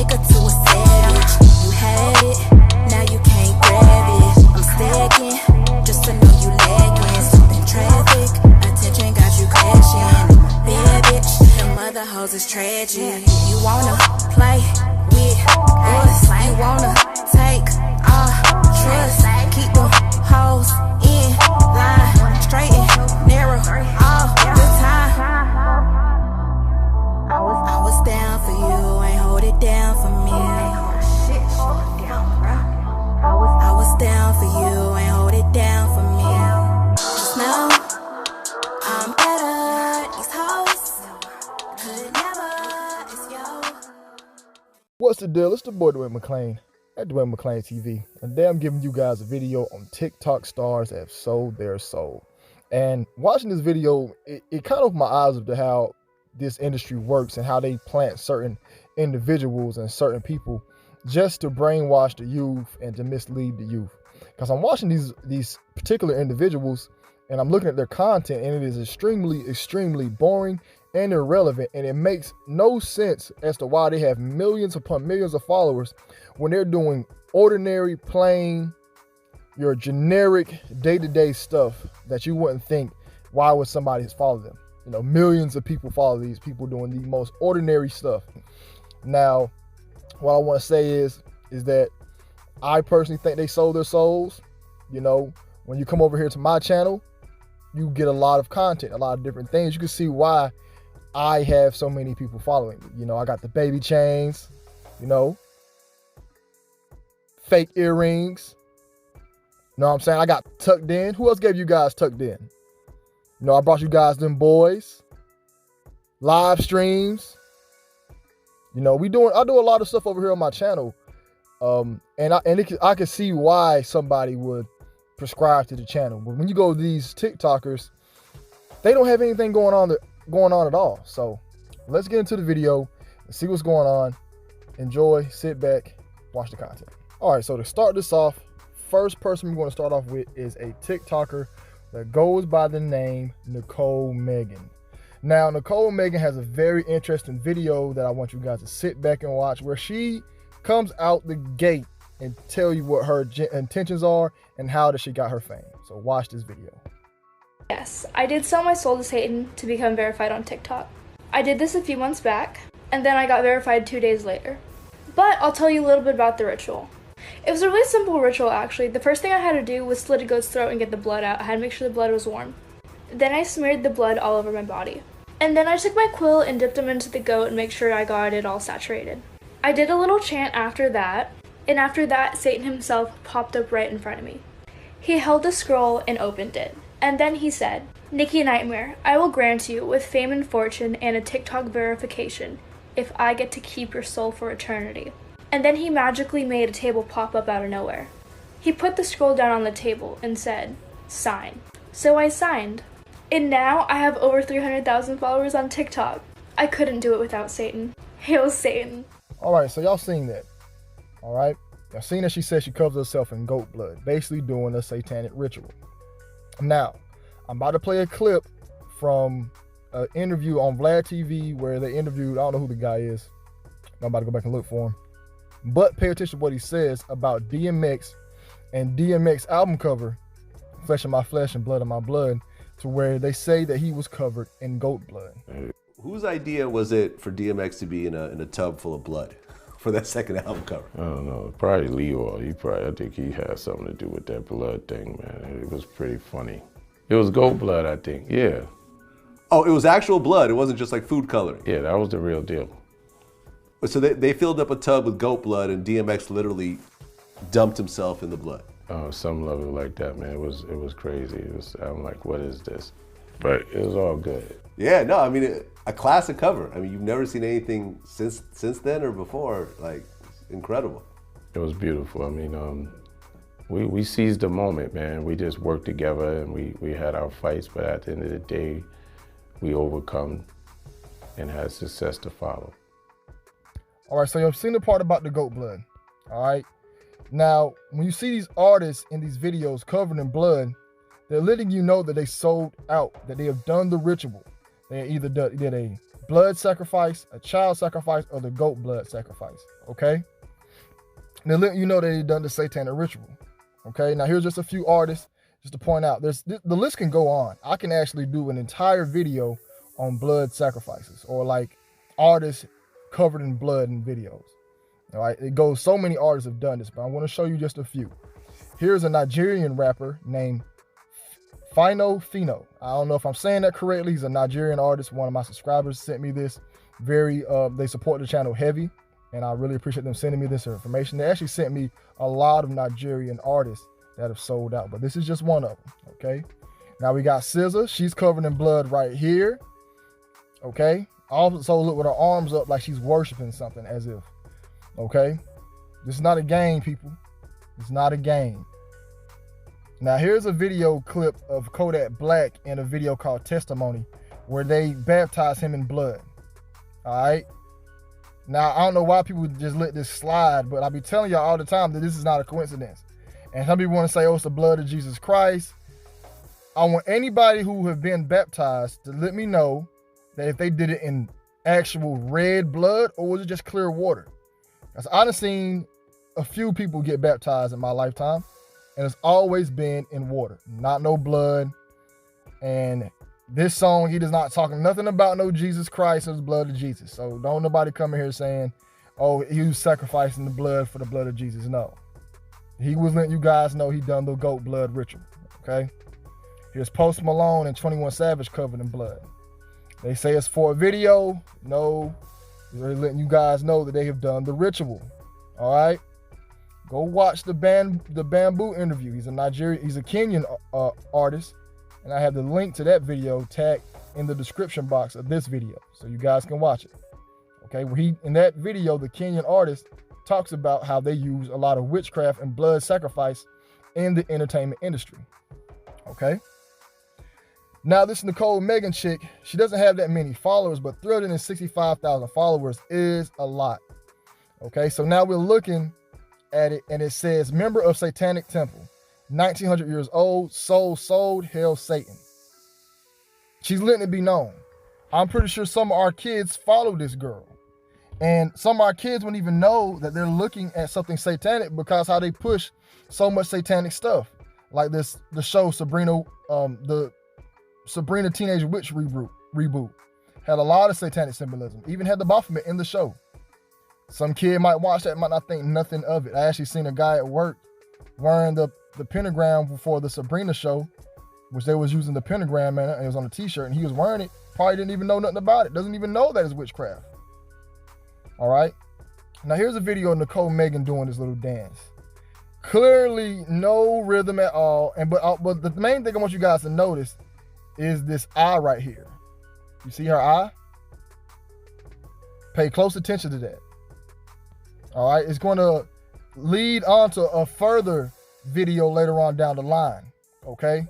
nigga to a savage. You had it, now you can't grab it. I'm stacking, just to know you lagging. Something traffic, attention got you crashing. Bad bitch, the mother hoes is tragic. You wanna play with us, you wanna take our trust. Keep the hoes in line, straight and narrow all the time. I was down for you, ain't hold it down for me. I was down for you, ain't hold it down for me. Just know I'm better, these hoes could never, it's yo. What's the deal? It's the boy Dwayne McClain at Dwayne McClain TV, and today I'm giving you guys a video on TikTok stars that have sold their soul. And watching this video, it kind of opened my eyes up to how this industry works and how they plant certain individuals and certain people just to brainwash the youth and to mislead the youth. Because I'm watching these particular individuals and I'm looking at their content, and it is extremely boring and irrelevant, and it makes no sense as to why they have millions upon millions of followers when they're doing ordinary, plain, your generic day-to-day stuff that you wouldn't think, why would somebody follow them? You know, millions of people follow these people doing the most ordinary stuff. Now, what I want to say is that I personally think they sold their souls. You know, when you come over here to my channel, you get a lot of content, a lot of different things. You can see why I have so many people following me. You know, I got the baby chains, you know, fake earrings. You know what I'm saying? I got tucked in. Who else gave you guys tucked in? You know, I brought you guys them boys, live streams. You know, I do a lot of stuff over here on my channel. I can see why somebody would prescribe to the channel. But when you go to these TikTokers, they don't have anything going on at all. So let's get into the video and see what's going on. Enjoy, sit back, watch the content. All right, so to start this off, first person we're going to start off with is a TikToker that goes by the name Nicole Megan. Now, Nicole Megan has a very interesting video that I want you guys to sit back and watch, where she comes out the gate and tell you what her intentions are and how that she got her fame. So watch this video. Yes, I did sell my soul to Satan to become verified on TikTok. I did this a few months back, and then I got verified 2 days later. But I'll tell you a little bit about the ritual. It was a really simple ritual, actually. The first thing I had to do was slit a goat's throat and get the blood out. I had to make sure the blood was warm. Then I smeared the blood all over my body. And then I took my quill and dipped them into the goat and make sure I got it all saturated. I did a little chant after that, and after that, Satan himself popped up right in front of me. He held the scroll and opened it. And then he said, "Nikki Nightmare, I will grant you with fame and fortune and a TikTok verification if I get to keep your soul for eternity." And then he magically made a table pop up out of nowhere. He put the scroll down on the table and said, "Sign." So I signed. And now I have over 300,000 followers on TikTok. I couldn't do it without Satan. Hail Satan. All right, so y'all seen that. All right. Y'all seen that she said she covers herself in goat blood, basically doing a satanic ritual. Now, I'm about to play a clip from an interview on Vlad TV where they interviewed, I don't know who the guy is. I'm about to go back and look for him. But pay attention to what he says about DMX and DMX album cover, Flesh of My Flesh and Blood of My Blood, to where they say that he was covered in goat blood. Whose idea was it for DMX to be in a tub full of blood for that second album cover? I don't know, probably Leo. I think he had something to do with that blood thing, man. It was pretty funny. It was goat blood, I think, yeah. Oh, it was actual blood. It wasn't just like food coloring. Yeah, that was the real deal. So they filled up a tub with goat blood and DMX literally dumped himself in the blood. Oh, some level like that, man. It was crazy. I'm like, what is this? But it was all good. Yeah, no, I mean, a classic cover. I mean, you've never seen anything since then or before. Like, incredible. It was beautiful. I mean, we seized the moment, man. We just worked together and we had our fights, but at the end of the day, we overcome and had success to follow. All right, so you've seen the part about the goat blood, all right? Now, when you see these artists in these videos covered in blood, they're letting you know that they sold out, that they have done the ritual. They either did a blood sacrifice, a child sacrifice, or the goat blood sacrifice. Okay. Now let you know that he done the satanic ritual. Okay. Now here's just a few artists just to point out. The list can go on. I can actually do an entire video on blood sacrifices or like artists covered in blood in videos. All right. It goes, so many artists have done this, but I want to show you just a few. Here's a Nigerian rapper named Fino. I don't know if I'm saying that correctly. He's a Nigerian artist. One of my subscribers sent me this. They support the channel heavy, and I really appreciate them sending me this information. They actually sent me a lot of Nigerian artists that have sold out, but this is just one of them, okay? Now we got SZA. She's covered in blood right here, okay? Also look with her arms up like she's worshiping something as if, okay? This is not a game, people. It's not a game. Now here's a video clip of Kodak Black in a video called Testimony where they baptized him in blood. All right. Now I don't know why people just let this slide, but I'll be telling y'all all the time that this is not a coincidence. And some people want to say, oh, it's the blood of Jesus Christ. I want anybody who have been baptized to let me know that if they did it in actual red blood or was it just clear water. Because I've seen a few people get baptized in my lifetime, and it's always been in water, not no blood. And this song, he does not talking nothing about no Jesus Christ or the blood of Jesus. So don't nobody come in here saying, oh, he was sacrificing the blood for the blood of Jesus. No. He was letting you guys know he done the goat blood ritual, okay? Here's Post Malone and 21 Savage covered in blood. They say it's for a video. No, they're letting you guys know that they have done the ritual, all right? Go watch the Bamboo interview. He's a Kenyan artist, and I have the link to that video tagged in the description box of this video, so you guys can watch it. Okay, in that video, the Kenyan artist talks about how they use a lot of witchcraft and blood sacrifice in the entertainment industry. Okay. Now this Nicole Megan chick, she doesn't have that many followers, but 365,000 followers is a lot. Okay, so now we're looking at it, and it says member of Satanic Temple, 1900 years old, soul sold, hail Satan. She's letting it be known. I'm pretty sure some of our kids follow this girl, and some of our kids wouldn't even know that they're looking at something satanic because how they push so much satanic stuff, like the show Sabrina, the Sabrina Teenage Witch reboot had a lot of satanic symbolism, even had the Baphomet in the show. Some kid might watch that, might not think nothing of it. I actually seen a guy at work wearing the pentagram before the Sabrina show, which they was using the pentagram, and it was on a t-shirt, and he was wearing it. Probably didn't even know nothing about it. Doesn't even know that it's witchcraft. All right. Now here's a video of Nicole Megan doing this little dance. Clearly no rhythm at all. But the main thing I want you guys to notice is this eye right here. You see her eye? Pay close attention to that. All right, it's going to lead on to a further video later on down the line, okay?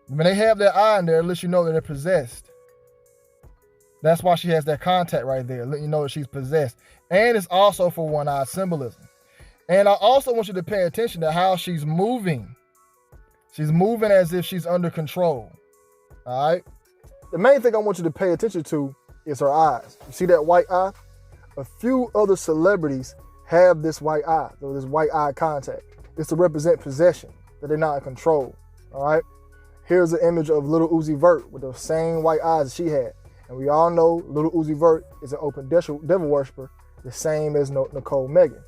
When they have that eye in there, it lets you know that they're possessed. That's why she has that contact right there, letting you know that she's possessed. And it's also for one-eye symbolism. And I also want you to pay attention to how she's moving. She's moving as if she's under control, all right? The main thing I want you to pay attention to is her eyes. You see that white eye? A few other celebrities have this white eye, or this white eye contact. It's to represent possession, that they're not in control, all right? Here's an image of Lil Uzi Vert with the same white eyes she had. And we all know Lil Uzi Vert is an open devil worshiper, the same as Nicole Megan.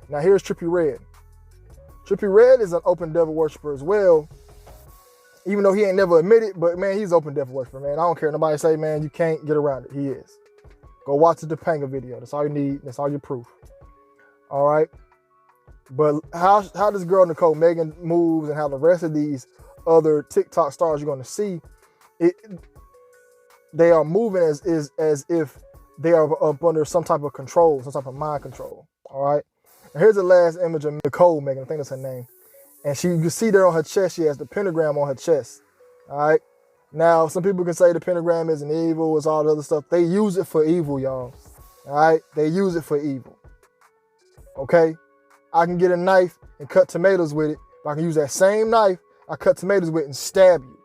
Now here's Trippie Redd. Trippie Redd is an open devil worshiper as well, even though he ain't never admitted, but man, he's open devil worshiper, man. I don't care. Nobody say, man, you can't get around it. He is. Go watch the Topanga video. That's all you need. That's all your proof. All right. But how this girl Nicole Megan moves and how the rest of these other TikTok stars you're going to see, they are moving as if they are up under some type of control, some type of mind control. All right. And here's the last image of Nicole Megan. I think that's her name. And you can see there on her chest, she has the pentagram on her chest. All right. Now, some people can say the pentagram isn't evil, it's all the other stuff. They use it for evil, y'all. All right? They use it for evil. Okay? I can get a knife and cut tomatoes with it, but I can use that same knife I cut tomatoes with and stab you.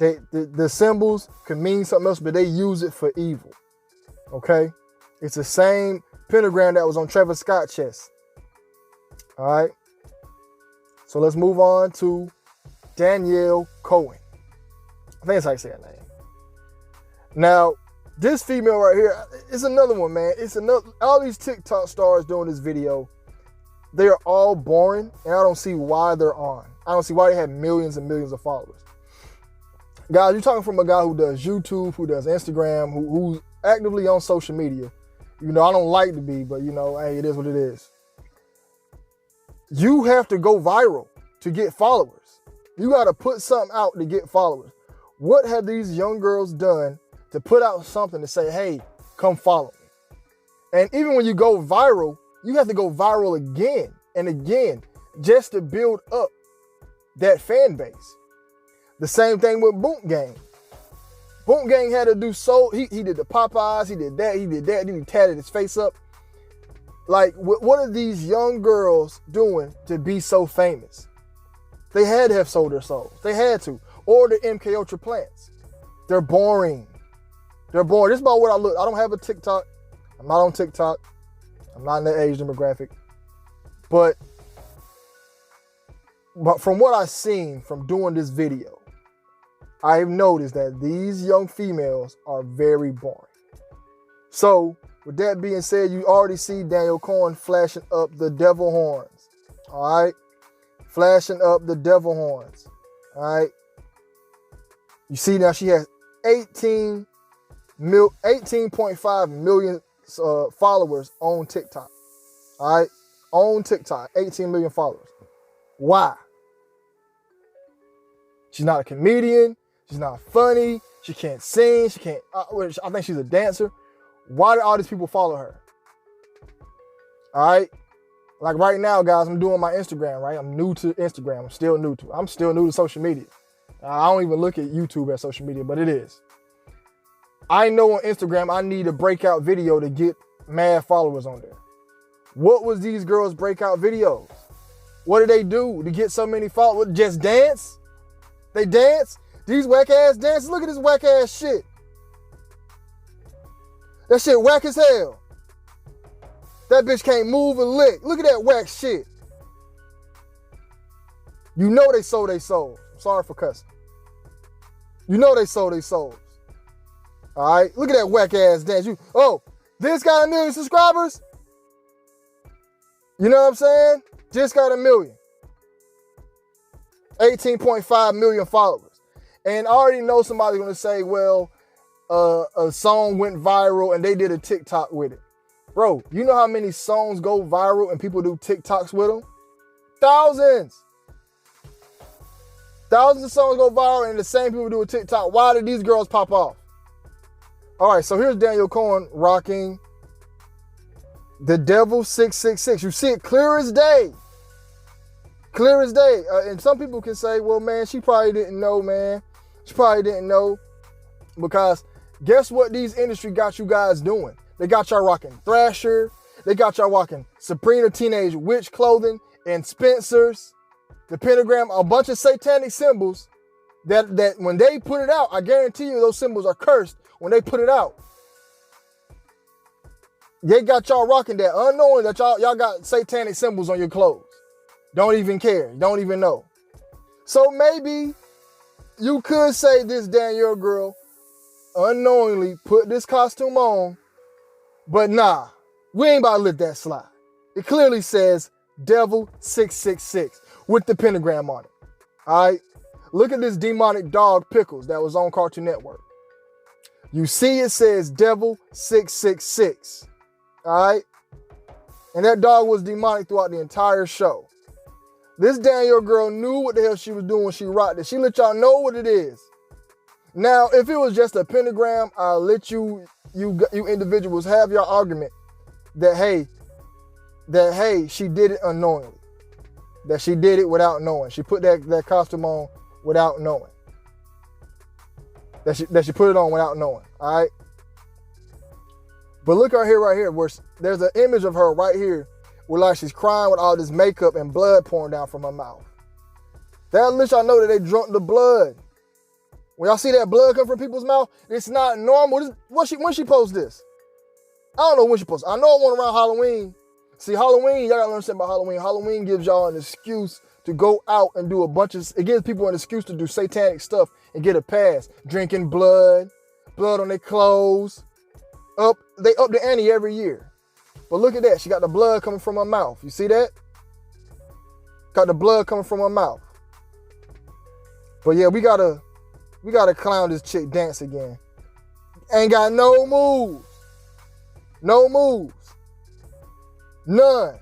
The symbols can mean something else, but they use it for evil. Okay? It's the same pentagram that was on Travis Scott's chest. All right? So let's move on to Danielle Cohn. I think that's how you say her name. Now, this female right here is another one, man. It's another. All these TikTok stars doing this video, they are all boring, and I don't see why they're on. I don't see why they have millions and millions of followers. Guys, you're talking from a guy who does YouTube, who does Instagram, who's actively on social media. You know, I don't like to be, but you know, hey, it is what it is. You have to go viral to get followers. You got to put something out to get followers. What have these young girls done to put out something to say, hey, come follow me? And even when you go viral, you have to go viral again and again just to build up that fan base. The same thing with Boom Gang. Boom Gang had to do he did the Popeyes, he did that, then he tatted his face up. Like, what are these young girls doing to be so famous? They had to have sold their souls. They had to. Or the MK Ultra plants. They're boring. They're boring. This is about what I look. I don't have a TikTok. I'm not on TikTok. I'm not in that age demographic. But from what I've seen from doing this video, I've noticed that these young females are very boring. So, with that being said, you already see Danielle Cohn flashing up the devil horns. All right? Flashing up the devil horns. All right? You see now she has 18.5 million followers on TikTok. All right? On TikTok, 18 million followers. Why? She's not a comedian. She's not funny. She can't sing. She can't. I think she's a dancer. Why do all these people follow her? All right. Like right now, guys, I'm doing my Instagram, right? I'm new to Instagram. I'm still new to social media. I don't even look at YouTube as social media, but it is. I know on Instagram, I need a breakout video to get mad followers on there. What was these girls' breakout videos? What did they do to get so many followers? Just dance? They dance? These whack ass dances? Look at this whack ass shit. That shit whack as hell. That bitch can't move and lick. Look at that whack shit. You know they sold their souls. I'm sorry for cussing. You know they sold their souls. All right? Look at that whack ass dance. This got 1 million subscribers? You know what I'm saying? Just got 1 million. 18.5 million followers. And I already know somebody's going to say, well, a song went viral and they did a TikTok with it. Bro, you know how many songs go viral and people do TikToks with them? Thousands. Thousands of songs go viral and the same people do a TikTok. Why did these girls pop off? All right, so here's Danielle Cohn rocking the Devil 666. You see it clear as day. Clear as day. And some people can say, well, man, she probably didn't know, man. She probably didn't know. Because guess what these industry got you guys doing? They got y'all rocking Thrasher. They got y'all rocking Sabrina Teenage Witch clothing and Spencer's. The pentagram, a bunch of satanic symbols that when they put it out, I guarantee you those symbols are cursed when they put it out. They got y'all rocking that unknowing that y'all got satanic symbols on your clothes. Don't even care. Don't even know. So maybe you could say this Danielle girl unknowingly put this costume on, but nah, we ain't about to let that slide. It clearly says Devil 666 with the pentagram on it. All right? Look at this demonic dog Pickles that was on Cartoon Network. You see it says Devil 666. All right? And that dog was demonic throughout the entire show. This Danielle girl knew what the hell she was doing when she rocked it. She let y'all know what it is. Now, if it was just a pentagram, I'll let you individuals have your argument that hey, she did it unknowingly. That she did it without knowing. She put that costume on without knowing. That she put it on without knowing. All right? But look right here, where there's an image of her right here where like she's crying with all this makeup and blood pouring down from her mouth. That lets y'all know that they drunk the blood. When y'all see that blood come from people's mouth, it's not normal. When she post this? I don't know when she post. I know it went around Halloween. See, Halloween, y'all gotta learn something about Halloween. Halloween gives y'all an excuse to go out and do it gives people an excuse to do satanic stuff and get a pass. Drinking blood on their clothes. They up the ante every year. But look at that. She got the blood coming from her mouth. You see that? Got the blood coming from her mouth. But yeah, we gotta clown this chick dance again. Ain't got no moves. No moves. None.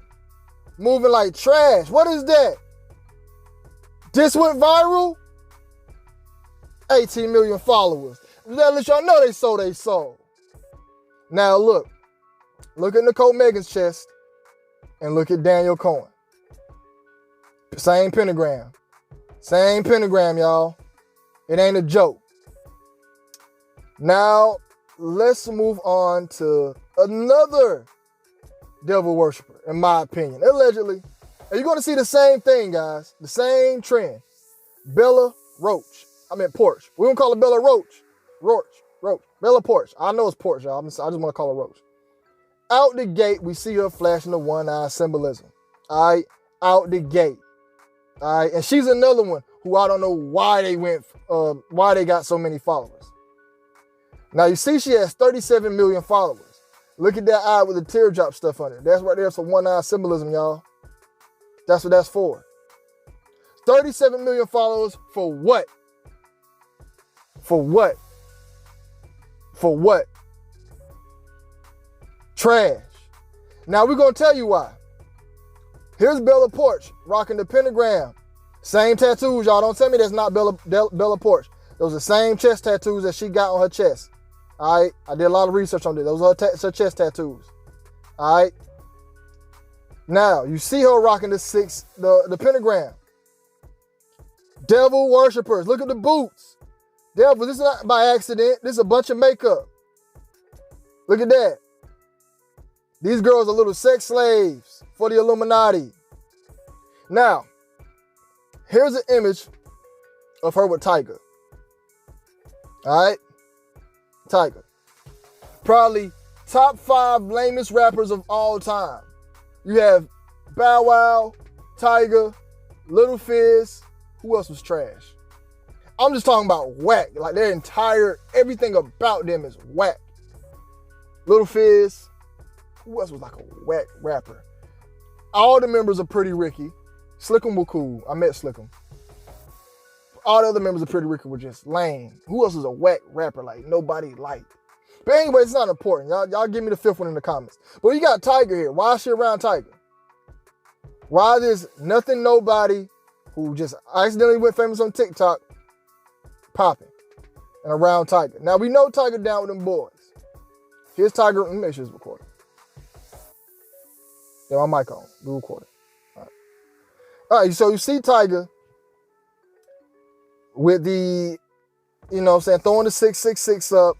Moving like trash. What is that? This went viral? 18 million followers. That let y'all know they sold their soul. Now look at Nicole Megan's chest and look at Danielle Cohn. Same pentagram. Same pentagram, y'all. It ain't a joke. Now, let's move on to another devil worshiper, in my opinion. Allegedly. And you're going to see the same thing, guys. The same trend. Bella Roach. I meant Poarch. We don't call her Bella Roach. Roach. Bella Poarch. I know it's Poarch, y'all. I just want to call her Roach. Out the gate, we see her flashing the one-eye symbolism. All right? Out the gate. All right? And she's another one who I don't know why they got so many followers. Now, you see she has 37 million followers. Look at that eye with the teardrop stuff on it. That's right there for one-eye symbolism, y'all. That's what that's for. 37 million followers for what? For what? For what? Trash. Now we're going to tell you why. Here's Bella Poarch rocking the pentagram. Same tattoos, y'all. Don't tell me that's not Bella Poarch. Those are the same chest tattoos that she got on her chest. All right? I did a lot of research on this. Those are her chest tattoos. All right? Now, you see her rocking the pentagram. Devil worshipers. Look at the boots. Devil, this is not by accident. This is a bunch of makeup. Look at that. These girls are little sex slaves for the Illuminati. Now, here's an image of her with Tyga. All right? Tyga. Probably top 5 lamest rappers of all time. You have Bow Wow, Tyga, Little Fizz. Who else was trash? I'm just talking about whack. Like everything about them is whack. Little Fizz. Who else was like a whack rapper? All the members of Pretty Ricky. Slickum was cool. I met Slickum. All the other members of Pretty Ricky were just lame. Who else was a whack rapper like nobody liked? But anyway, it's not important. Y'all give me the 5th one in the comments. But you got Tyga here. Why is she around Tyga? Why this nothing nobody who just accidentally went famous on TikTok popping and around Tyga? Now we know Tyga down with them boys. Here's Tyga. Let me make sure it's recording. Yeah, my mic on. We recording. All right, so you see Tyga with the, throwing the 666 up.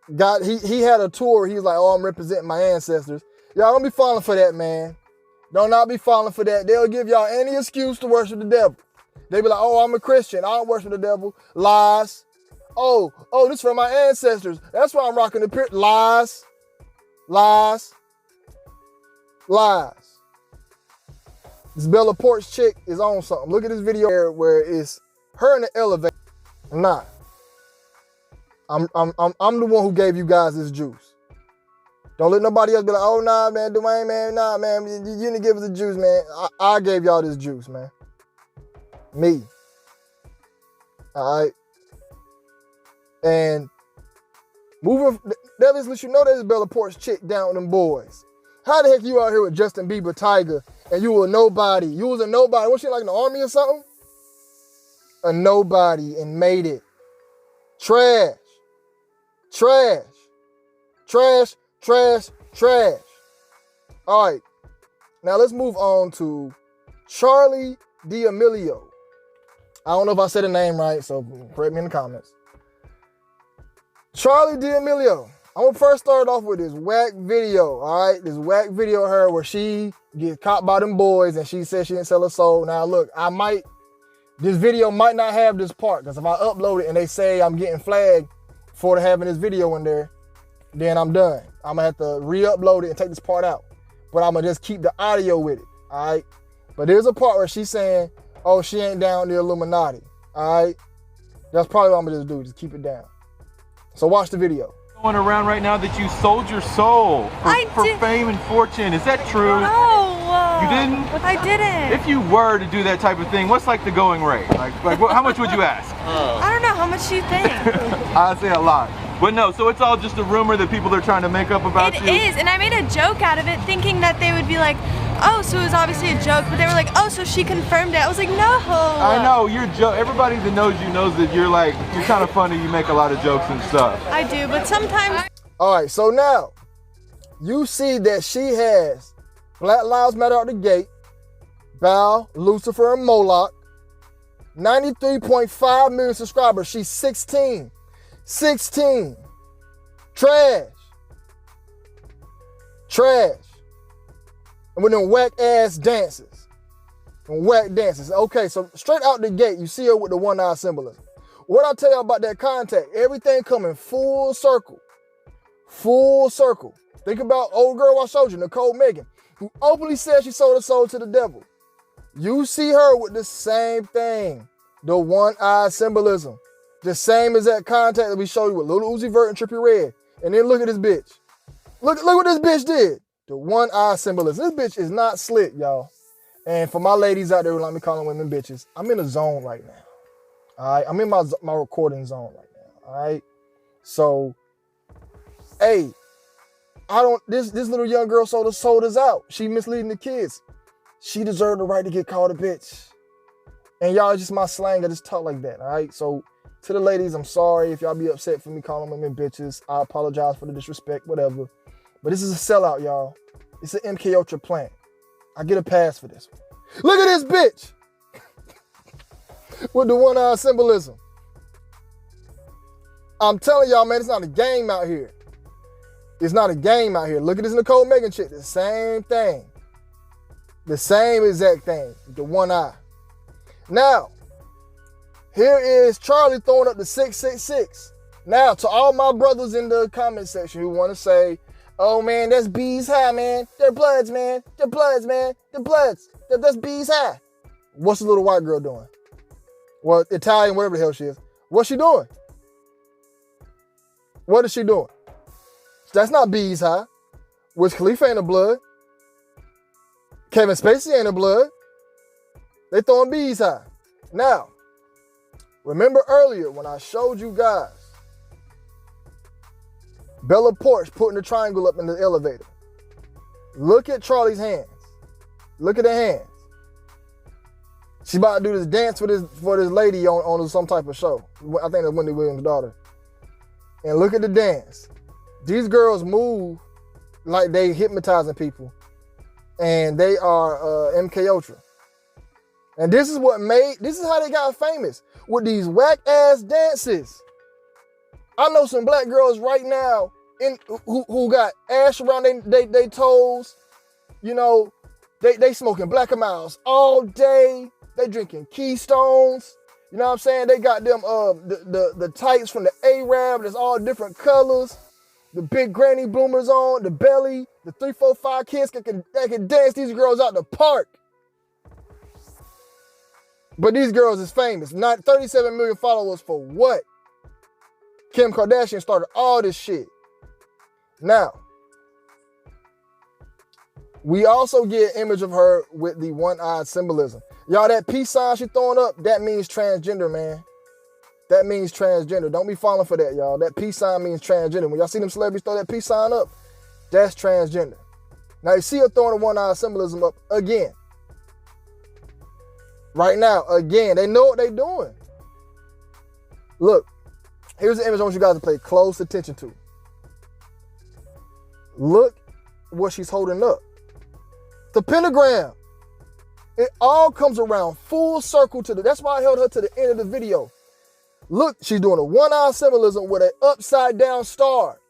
He had a tour. He was like, oh, I'm representing my ancestors. Y'all don't be falling for that, man. Don't not be falling for that. They'll give y'all any excuse to worship the devil. They be like, oh, I'm a Christian. I don't worship the devil. Lies. Oh, this is from my ancestors. That's why I'm rocking the period. Lies. This Bella Poarch chick is on something. Look at this video where it's her in the elevator. I'm not. I'm the one who gave you guys this juice. Don't let nobody else be like, oh, nah, man, Dwayne, man, nah, man, you didn't give us the juice, man. I gave y'all this juice, man. Me. All right? And moving, that lets you know there's Bella Poarch chick down with them boys. How the heck you out here with Justin Bieber, Tyga, and you were nobody? You was a nobody. Was she like in the army or something? A nobody and made it. Trash. All right. Now let's move on to Charlie D'Amelio. I don't know if I said the name right, so correct me in the comments. Charlie D'Amelio. I'm going to first start off with this whack video, all right? This whack video of her where she gets caught by them boys and she says she didn't sell her soul. Now, look, I might This video might not have this part, because if I upload it and they say I'm getting flagged for having this video in there, then I'm done. I'm gonna have to re-upload it and take this part out. But I'm gonna just keep the audio with it, all right? But there's a part where she's saying, oh, she ain't down the Illuminati, all right? That's probably what I'm gonna just do, just keep it down. So watch the video. Going around right now that you sold your soul for fame and fortune. Is that true? No. You didn't? I didn't. If you were to do that type of thing, what's like the going rate? Like how much would you ask? I don't know. How much do you think? I'd say a lot. But no, so it's all just a rumor that people are trying to make up about you? It is, and I made a joke out of it thinking that they would be like, oh, so it was obviously a joke, but they were like, oh, so she confirmed it. I was like, no. I know, you're everybody that knows you knows that you're kind of funny, you make a lot of jokes and stuff. I do, but sometimes. All right, so now you see that she has Black Lives Matter out the gate, Baal, Lucifer, and Moloch, 93.5 million subscribers. She's 16. 16. Trash. Trash. And with them whack ass dances. And whack dances. Okay, so straight out the gate, you see her with the one-eye symbolism. What I tell you about that contact, everything coming full circle. Full circle. Think about old girl I showed you, Nicole Megan, who openly said she sold her soul to the devil. You see her with the same thing. The one-eye symbolism. The same as that contact that we showed you with Lil Uzi Vert and Trippie Redd. And then look at this bitch. Look what this bitch did. The one-eye symbolism. This bitch is not slick, y'all. And for my ladies out there who like me calling women bitches, I'm in a zone right now. All right? I'm in my recording zone right now. All right? So, hey, this little young girl sold us out. She misleading the kids. She deserved the right to get called a bitch. And y'all, it's just my slang. I just talk like that, all right? So, to the ladies, I'm sorry if y'all be upset for me calling women bitches. I apologize for the disrespect, whatever. But this is a sellout, y'all. It's an MK Ultra plant. I get a pass for this one. Look at this bitch! With the one-eye symbolism. I'm telling y'all, man, it's not a game out here. It's not a game out here. Look at this Nicole Megan chick. The same thing. The same exact thing. The one eye. Now, here is Charlie throwing up the 666. Now, to all my brothers in the comment section who want to say, oh man, that's bees high, man. They're bloods, man. They're bloods, man. They're bloods. That's bees high. What's the little white girl doing? Well, Italian, whatever the hell she is. What's she doing? What is she doing? That's not bees high. Wiz Khalifa ain't a blood. Kevin Spacey ain't a blood. They throwing bees high. Now, remember earlier when I showed you guys Bella Poarch putting the triangle up in the elevator. Look at Charlie's hands. Look at her hands. She about to do this dance for this lady on some type of show. I think that's Wendy Williams' daughter. And look at the dance. These girls move like they hypnotizing people. And they are MK Ultra. And this is how they got famous. With these whack ass dances. I know some black girls right now who got ash around they toes. You know, they smoking Black and Milds all day. They drinking Keystones. You know what I'm saying? They got them the tights from the Arab that's all different colors. The big granny bloomers on, the belly, the 3, 4, 5 kids that can dance these girls out the park. But these girls is famous. Not 37 million followers for what? Kim Kardashian started all this shit. Now, we also get an image of her with the one-eyed symbolism. Y'all, that peace sign she throwing up, that means transgender, man. That means transgender. Don't be falling for that, y'all. That peace sign means transgender. When y'all see them celebrities throw that peace sign up, that's transgender. Now, you see her throwing the one-eyed symbolism up again. Right now, again. They know what they're doing. Look, here's the image I want you guys to pay close attention to. Look what she's holding up. The pentagram. It all comes around full circle that's why I held her to the end of the video. Look, she's doing a one-eye symbolism with an upside down star.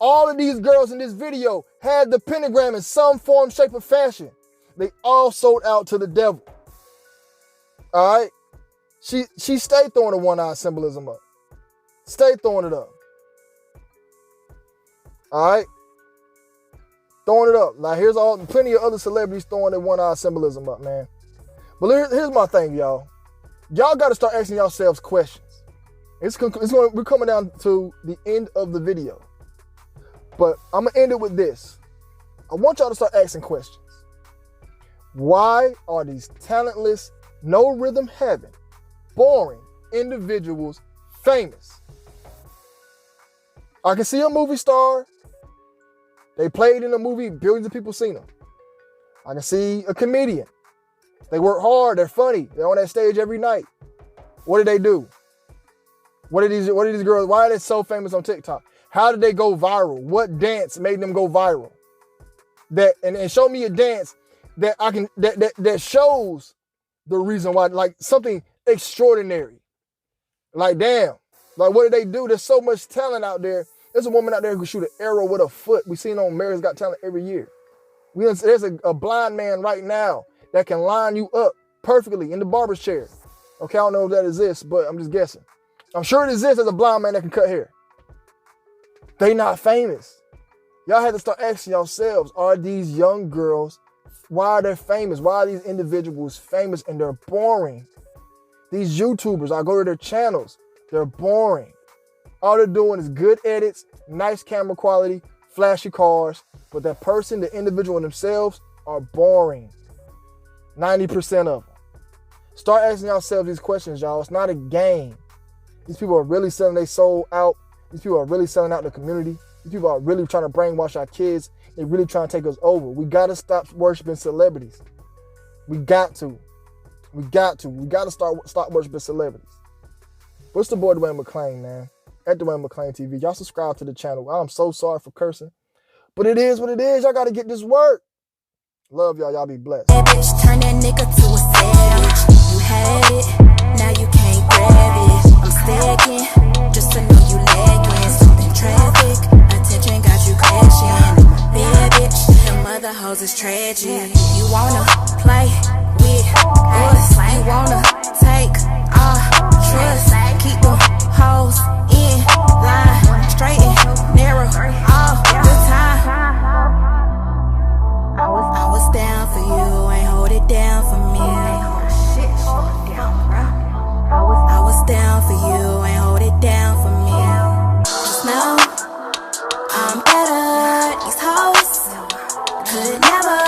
All of these girls in this video had the pentagram in some form, shape, or fashion. They all sold out to the devil. All right? She stayed throwing the one-eye symbolism up. Stay throwing it up. All right? Throwing it up. Now, here's plenty of other celebrities throwing their one-eye symbolism up, man. But here's my thing, y'all. Y'all got to start asking yourselves questions. We're coming down to the end of the video. But I'm going to end it with this. I want y'all to start asking questions. Why are these talentless, no rhythm having, boring individuals famous? I can see a movie star. They played in a movie, billions of people seen them. I can see a comedian. They work hard, they're funny, they're on that stage every night. What did they do? What are these girls, why are they so famous on TikTok? How did they go viral? What dance made them go viral? And show me a dance that that shows the reason why, like something extraordinary. Like, damn, like what did they do? There's so much talent out there. There's a woman out there who can shoot an arrow with a foot. We've seen on America's Got Talent every year. There's a blind man right now that can line you up perfectly in the barber's chair. Okay, I don't know if that exists, but I'm just guessing. I'm sure it exists as a blind man that can cut hair. They not famous. Y'all have to start asking yourselves, are these young girls, why are they famous? Why are these individuals famous and they're boring? These YouTubers, I go to their channels, they're boring. All they're doing is good edits, nice camera quality, flashy cars, but that person, the individual themselves, are boring. 90% of them. Start asking yourselves these questions, y'all. It's not a game. These people are really selling their soul out. These people are really selling out the community. These people are really trying to brainwash our kids. They're really trying to take us over. We got to stop worshiping celebrities. We got to. We got to stop worshiping celebrities. What's the boy Dwayne McClain, man? At Dwayne McClean TV. Y'all subscribe to the channel. I'm so sorry for cursing. But it is what it is. Y'all got to get this work. Love y'all. Y'all be blessed. Hey, bitch, turn that nigga to a savage. You had it, now you can't grab it. I'm stacking, just to know you lagging. Something traffic, attention got you crashing. Bad bitch, the mother hoes is tragic. You wanna play with us? You wanna take our trust? Keep them hoes in line, straight and narrow all the time. I was down for you, ain't hold it down for me. I was down for you, ain't hold it down for me. Just know I'm better, these hoes could never